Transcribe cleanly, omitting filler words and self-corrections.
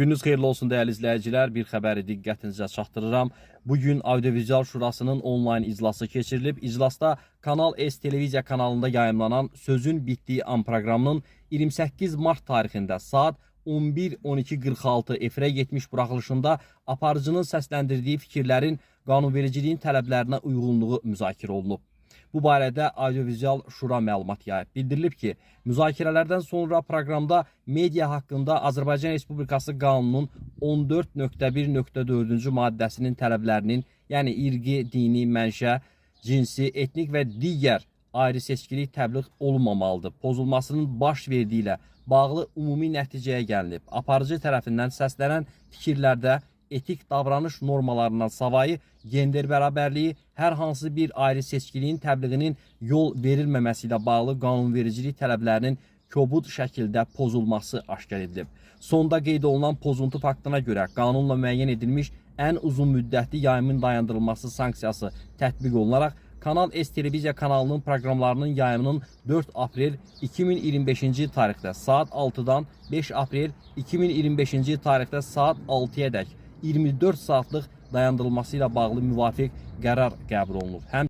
Gününüz xeyirli olsun değerli izləyicilər. Bir xəbəri diqqətinizə çatdırıram. Bugün Audiovizual Şurasının online iclası keçirilib. İclasda Kanal S televiziya kanalında yayımlanan Sözün Bitdiyi An proqramının 28 mart tarixində saat 11:12:46 efirə getmiş buraxılışında aparıcının səsləndirdiyi fikirlərin qanunvericiliyin tələblərinə uyğunluğu müzakirə olunub. Bu barədə Audiovizual Şura məlumat yayıb. Bildirilib ki, müzakirələrdən sonra proqramda media haqqında Azərbaycan Respublikası Qanunun 14.1.4-cü maddəsinin tələblərinin, yəni irqi, dini, mənşə, cinsi, etnik və digər ayrı-seçkilik təbliğ olunmamalıdır. Pozulmasının baş verdiyi ilə bağlı ümumi nəticəyə gəlinib. Aparıcı tərəfindən səslənən fikirlərdə etik davranış normalarından savayı gender bərabərliyi, hər hansı bir ayrı seçkiliyin təbliğinin yol verilməməsi ilə bağlı qanunvericilik tələblərinin kobud şəkildə pozulması aşkar edilib. Sonda qeyd olunan pozuntu faktına görə qanunla müəyyən edilmiş ən uzun müddətli yayımın dayandırılması sanksiyası tətbiq olunaraq Kanal S televiziya kanalının proqramlarının yayımının 4 aprel 2025-ci tarixdə saat 6-dan 5 aprel 2025-ci tarixdə saat 6-ya dək 24 saatlıq dayandırılması ilə bağlı müvafiq qərar qəbul olunub.